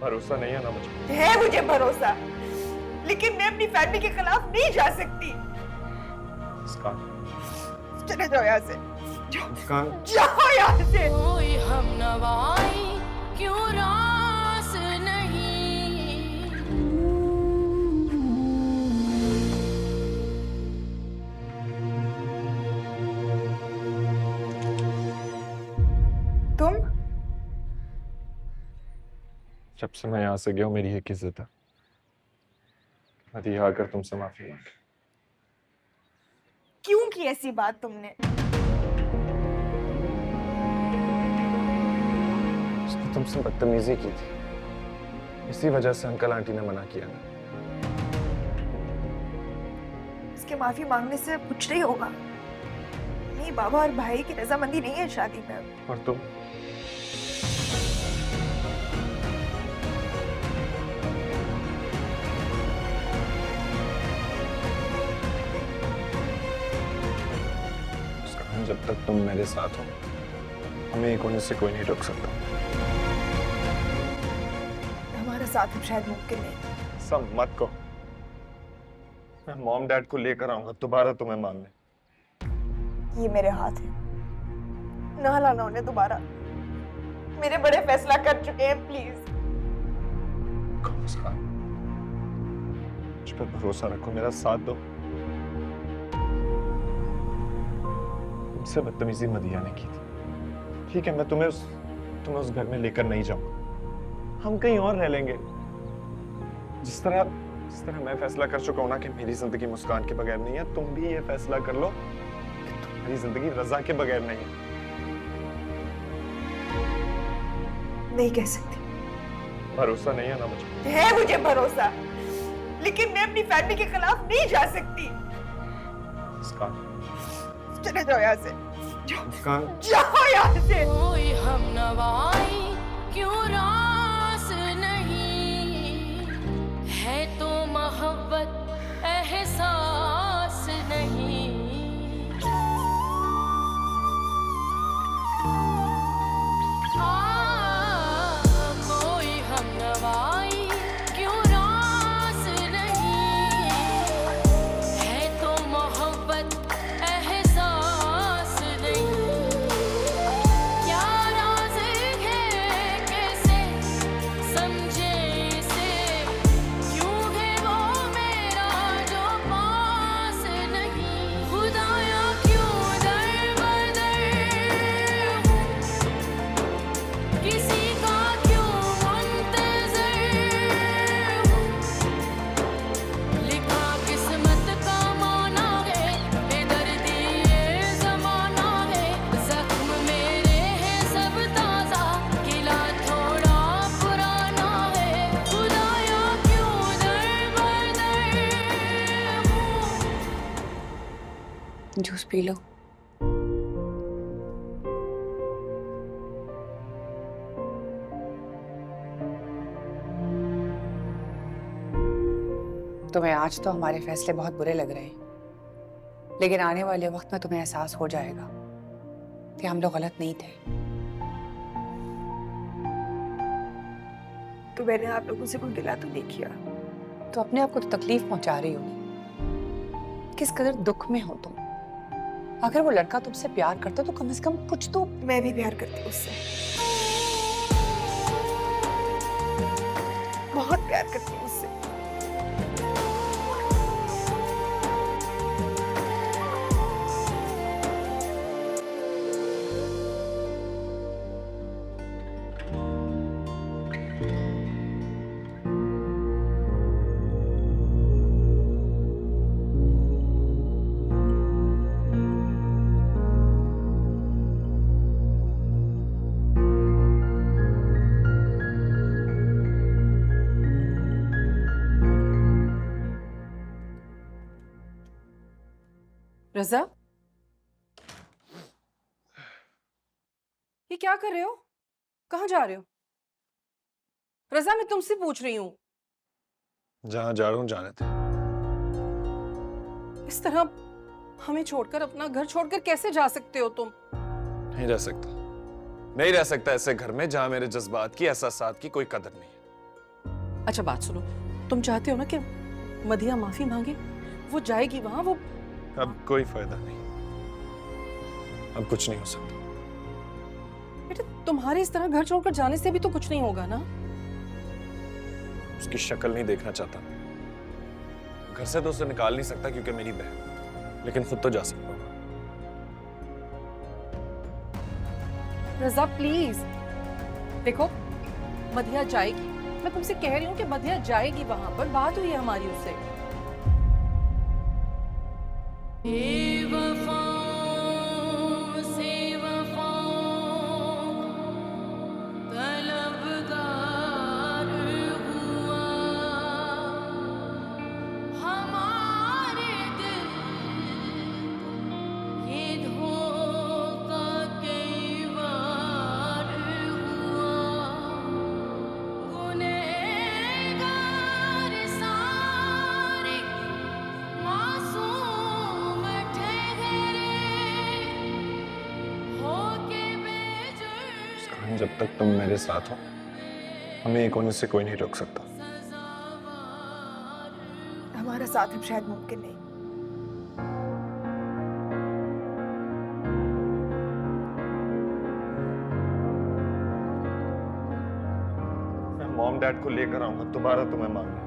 भरोसा नहीं है ना मुझे। है मुझे भरोसा, लेकिन मैं अपनी फैमिली के खिलाफ नहीं जा सकती। मुस्कान, चले जाओ यहाँ से, मुस्कान, जाओ यहाँ से। कोई हम नवाई क्यों रास नहीं। तुम जब से मैं यहाँ से गया हूँ मेरी एक इज्जत है। मैं यहाँ आकर तुमसे माफी मांग। क्यों की ऐसी बात तुमने? उसने तुमसे बदतमीजी की थी, इसी वजह से अंकल आंटी ने मना किया ना। उसके माफी मांगने से कुछ नहीं होगा। नहीं, बाबा और भाई की रजामंदी नहीं है शादी में। और तुम मुस्कान, जब तक तुम मेरे साथ हो हमें एक होने से कोई नहीं रोक सकता। हमारा साथ शायद मुमकिन नहीं। सब मत को, मैं मॉम डैड को लेकर आऊंगा दोबारा तुम्हें मानने। ये मेरे हाथ है, ना लाना उन्हें दोबारा। मेरे बड़े फैसला कर चुके हैं, प्लीज। मुस्कान, मुझ पर भरोसा रखो, मेरा साथ दो। तुमसे बदतमीजी मदिया ने की थी, ठीक है, मैं तुम्हें उस घर में लेकर नहीं जाऊंगा। हम कहीं और रह लेंगे। जिस तरह मैं फैसला कर चुका हूं ना कि मेरी जिंदगी मुस्कान के बगैर नहीं है, तुम भी ये फैसला कर लो कि तुम्हारी जिंदगी रजा के बगैर नहीं है। नहीं कह सकती। भरोसा नहीं है ना मुझे। है मुझे भरोसा, लेकिन मैं अपनी फैमिली के खिलाफ नहीं जा सकती। मुस्कान, चले जाओ यहाँ से, मुस्कान, जाओ यहाँ से। कोई हम नवाई क्यों रास नहीं। है तो मोहब्बत एहसास नहीं। कोई हम नवाई क्यों रास नहीं। है तो मोहब्बत एहसास नहीं। क्या राज है कैसे समझे इसे। क्यों है वो मेरा जो पास नहीं। खुदाया क्यों दर बदर हूँ। किसी का क्यों मुंतज़र हूँ। लिखा किस्मत का माना है। बेदर्दी ये ज़माना है। ज़ख्म मेरे हैं सब ताज़ा। किला थोड़ा पुराना है। खुदाया क्यों दर बदर हूँ। Juice P low. तुम्हें आज तो हमारे फैसले बहुत बुरे लग रहे हैं, लेकिन आने वाले वक्त में तुम्हें एहसास हो जाएगा कि हम लोग गलत नहीं थे। तो मैंने आप लोगों से कोई गिला तो नहीं किया। तो अपने आप को तो तकलीफ पहुंचा रही होगी। किस कदर दुख में हो तुम। अगर वो लड़का तुमसे प्यार करता तो कम से कम कुछ तो। मैं भी प्यार करती हूँ उससे, बहुत प्यार करती हूँ उससे। रजा, ये क्या कर रहे हो? कहाँ जा रहे हो? रजा, मैं तुमसे पूछ रही हूँ। जहां जा रहा हूं जाने थे। इस तरह हमें छोड़कर, अपना घर छोड़कर कैसे जा सकते हो तुम? नहीं रह सकता, नहीं रह सकता ऐसे घर में जहां मेरे जज्बात की, एहसासात की कोई कदर नहीं है। अच्छा बात सुनो, तुम चाहते हो ना कि मधिया माफी मांगे? वो जाएगी वहां, वो अब कोई फायदा नहीं, अब कुछ नहीं हो सकता। बेटा तुम्हारे इस तरह घर छोड़कर जाने से भी तो कुछ नहीं होगा ना। उसकी शक्ल नहीं देखना चाहता, घर से तो उसे निकाल नहीं सकता क्योंकि मेरी बहन, लेकिन खुद तो जा सकता हूँ। रजा प्लीज देखो, मधिया जाएगी, मैं तुमसे कह रही हूँ कि मधिया जाएगी वहां पर, बात हुई है हमारी उससे। बेवफाओं से वफा तलबगार हुआ, हमारे दिल ये धोखा कई बार हुआ, गुनहगार सारे मासूम ठहरे होके बेजुर्म जब तक तुम मेरे साथ हो, हमें एक होने से कोई नहीं रोक सकता। हमारा साथ अब शायद मुमकिन नहीं। मैं मॉम डैड को लेकर आऊंगा दोबारा तुम्हें मांगने।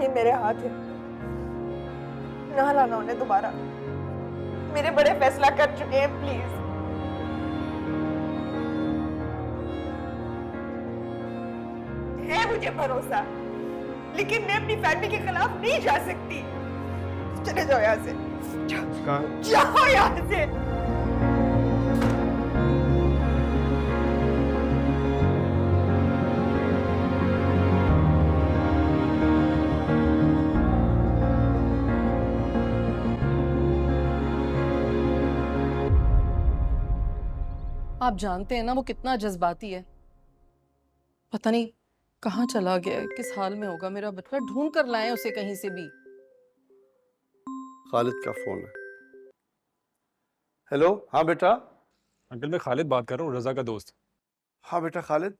ये मेरे हाथ है, ना लाना उन्हें दोबारा। मेरे बड़े फैसला कर चुके हैं, प्लीज। है मुझे भरोसा, लेकिन मैं अपनी फैमिली के खिलाफ नहीं जा सकती। चले जाओ यहाँ से, जाओ यहाँ से। आप जानते हैं ना वो कितना जज्बाती है, पता नहीं कहाँ चला गया है, किस हाल में होगा मेरा बच्चा, ढूंढ कर लाए उसे कहीं से भी। खालिद का फोन है। हेलो, हाँ बेटा। अंकल मैं खालिद बात कर रहा हूँ, रजा का दोस्त। हाँ बेटा खालिद,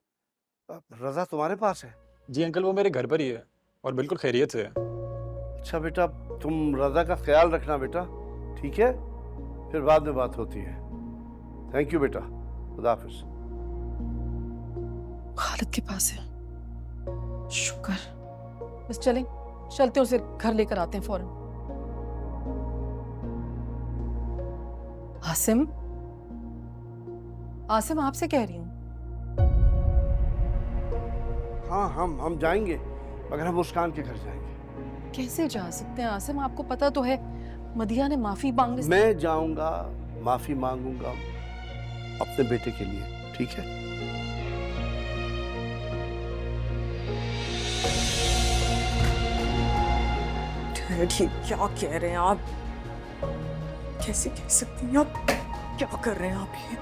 रजा तुम्हारे पास है? जी अंकल, वो मेरे घर पर ही है और बिल्कुल खैरियत से है। अच्छा बेटा, तुम रजा का ख्याल रखना बेटा, ठीक है? फिर बाद में बात होती है। थैंक यू बेटा, खुदा हाफिज। खालिद के पास है, शुक्र। बस चलते उसे घर लेकर आते हैं फौरन। आसिम, आसिम आपसे कह रही हूँ। हाँ हम जाएंगे, मगर हम मुस्कान के घर जाएंगे। कैसे जा सकते हैं आसिम, आपको पता तो है मदिया ने माफी मांगने से। मैं जाऊंगा, माफी मांगूंगा अपने बेटे के लिए, ठीक है? डैडी क्या कह रहे हैं आप? कैसे कह सकती हैं आप? क्या कर रहे हैं आप ये?